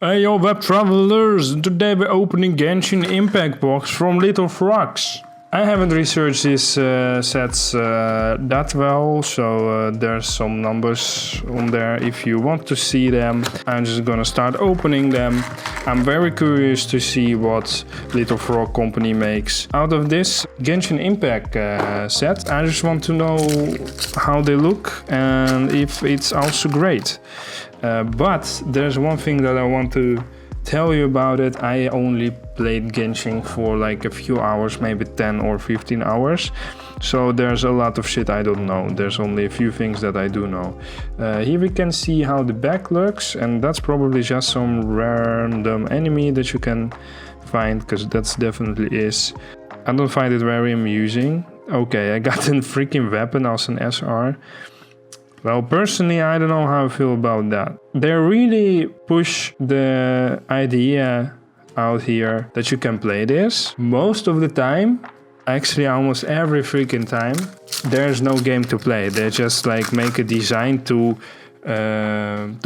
Hey yo web travelers, today we're opening Genshin Impact box from Little Frogs. I haven't researched these sets that well, so there's some numbers on there if you want to see them. I'm just gonna start opening them. I'm very curious to see what Little Frog Company makes out of this Genshin Impact set. I just want to know how they look and if it's also great. But there's one thing that I want to tell you about it. I only played Genshin for like a few hours, maybe 10 or 15 hours. So there's a lot of shit I don't know. There's only a few things that I do know. Here we can see how the back looks, and that's probably just some random enemy that you can find, because that's definitely is. I don't find it very amusing. Okay, I got a freaking weapon as an SR. Well, personally, I don't know how I feel about that. They really push the idea out here that you can play this. Most of the time, actually almost every freaking time, there's no game to play. They just like make a design to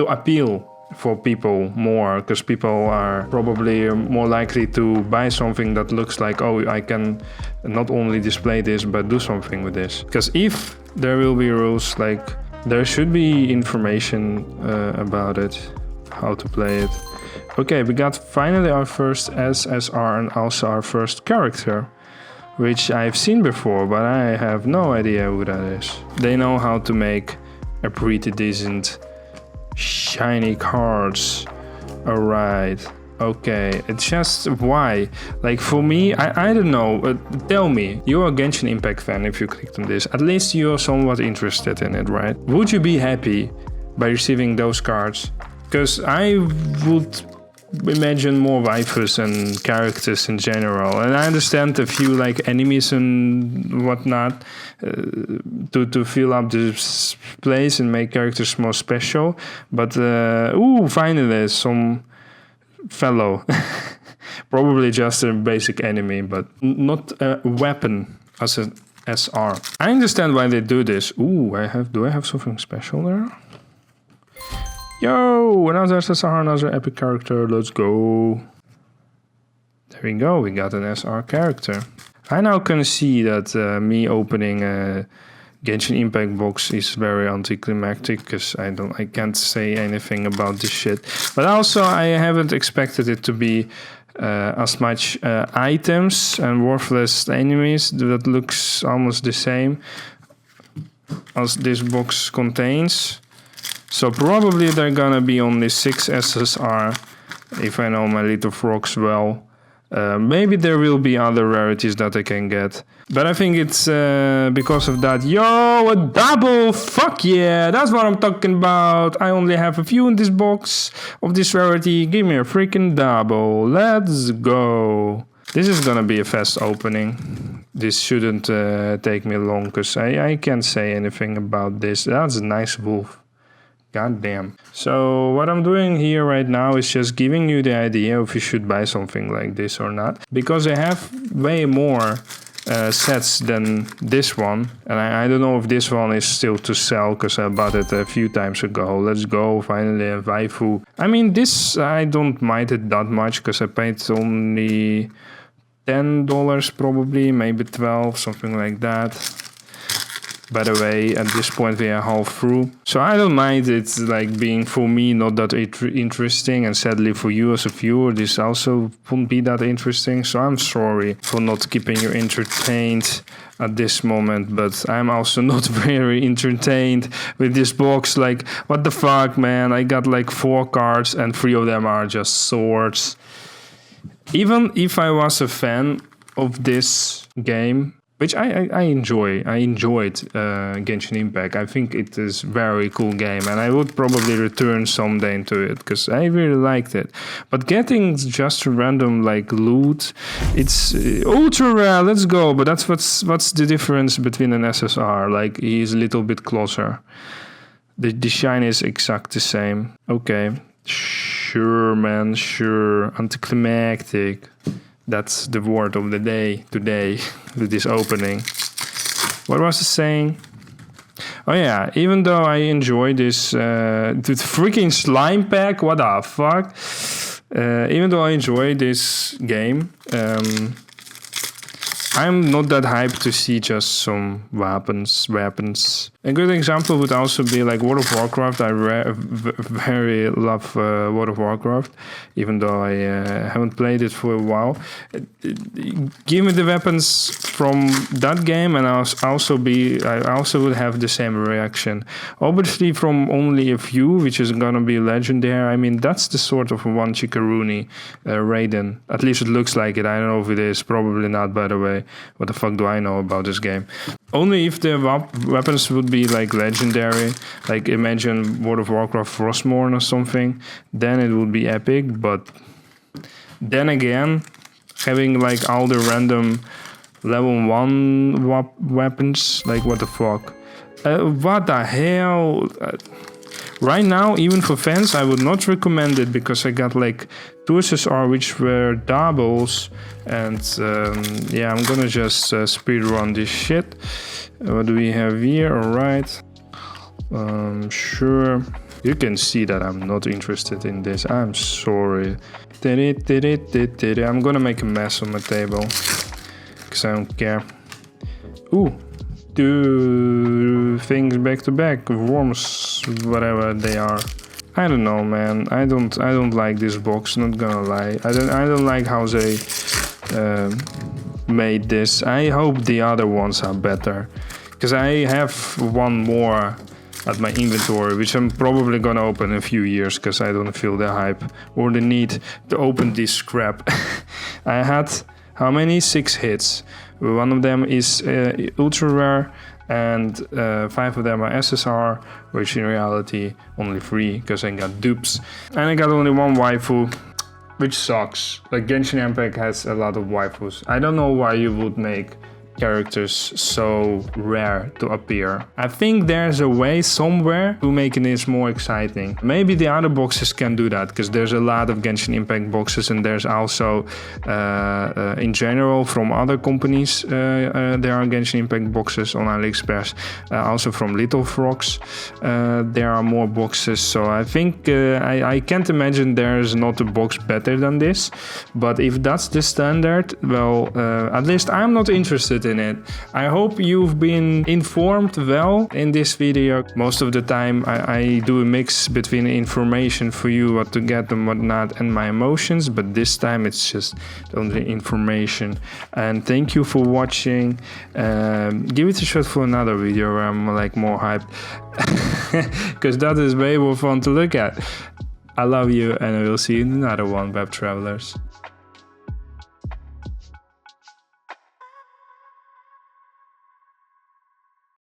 appeal for people more, because people are probably more likely to buy something that looks like, oh, I can not only display this, but do something with this. Because if there will be rules, like, there should be information about it, how to play it. Okay, we got finally our first SSR and also our first character, which I've seen before, but I have no idea who that is. They know how to make a pretty decent shiny cards. Alright. Okay, it's just why. Like for me, I don't know. Tell me, you're a Genshin Impact fan if you clicked on this. At least you're somewhat interested in it, right? Would you be happy by receiving those cards? Because I would imagine more waifus and characters in general. And I understand a few like enemies and whatnot to fill up this place and make characters more special. But ooh, finally some fellow. Probably just a basic enemy, but not a weapon as an SR. I understand why they do this. Ooh, do I have something special there? Yo, another SR, another epic character. Let's go. There we go. We got an SR character. I now can see that me opening a Genshin Impact box is very anticlimactic, because I can't say anything about this shit. But also I haven't expected it to be as much items and worthless enemies that looks almost the same as this box contains. So probably they're gonna be only 6 SSR, if I know my Little Frogs well. Maybe there will be other rarities that I can get. But I think it's because of that. Yo, a double! Fuck yeah! That's what I'm talking about! I only have a few in this box of this rarity. Give me a freaking double. Let's go! This is gonna be a fast opening. This shouldn't take me long, because I can't say anything about this. That's a nice wolf. God damn. So what I'm doing here right now is just giving you the idea if you should buy something like this or not. Because I have way more sets than this one. And I don't know if this one is still to sell, because I bought it a few times ago. Let's go, finally a waifu. I mean, this, I don't mind it that much, because I paid only $10 probably, maybe 12, something like that. By the way, at this point we are half through. So I don't mind it like being, for me, not that interesting. And sadly for you as a viewer, this also won't be that interesting. So I'm sorry for not keeping you entertained at this moment. But I'm also not very entertained with this box. Like, what the fuck, man? I got like 4 cards and 3 of them are just swords. Even if I was a fan of this game, which I enjoy. I enjoyed Genshin Impact. I think it is a very cool game, and I would probably return someday into it, because I really liked it. But getting just random like loot, it's ultra rare. Let's go. But that's what's the difference between an SSR. Like, he's a little bit closer. The shine is exact the same. Okay, sure, man, sure. Anticlimactic. That's the word of the day today with this opening. What was I saying? Oh yeah, even though I enjoy this the freaking slime pack, what the fuck? Even though I enjoy this game, I'm not that hyped to see just some weapons. A good example would also be like World of Warcraft. I very love World of Warcraft, even though I haven't played it for a while. Give me the weapons from that game, and I also would have the same reaction. Obviously, from only a few, which is gonna be legendary. I mean, that's the sort of one Chikaruni Raiden. At least it looks like it. I don't know if it is. Probably not. By the way, what the fuck do I know about this game? Only if the weapons would be like legendary, like imagine World of Warcraft Frostmourne or something, then it would be epic. But then again, having like all the random level 1 weapons, like what the fuck? What the hell? Right now, even for fans, I would not recommend it because I got like 2 SSR which were doubles, and yeah, I'm gonna just speedrun this shit. What do we have here? Alright. Sure. You can see that I'm not interested in this. I'm sorry. I'm gonna make a mess on my table because I don't care. Ooh. 2 things back to back, worms, whatever they are. I don't know, man. I don't like this box. Not gonna lie. I don't like how they made this. I hope the other ones are better, because I have one more at my inventory, which I'm probably gonna open in a few years, because I don't feel the hype or the need to open this crap. I had how many? 6 hits. One of them is ultra rare, and 5 of them are SSR, which in reality only 3, because I got dupes. And I got only 1 waifu, which sucks. Like Genshin Impact has a lot of waifus. I don't know why you would make characters so rare to appear. I think there's a way somewhere to making this more exciting. Maybe the other boxes can do that, because there's a lot of Genshin Impact boxes, and there's also in general from other companies there are Genshin Impact boxes on AliExpress, also from Little Frogs there are more boxes. So I think I can't imagine there's not a box better than this, but if that's the standard, well, at least I'm not interested in it. I hope you've been informed well in this video. Most of the time I do a mix between information for you, what to get and what not, and my emotions, but this time it's just only information. And thank you for watching. Give it a shot for another video where I'm like more hyped, because that is way more fun to look at. I love you, and I will see you in another one, web travelers.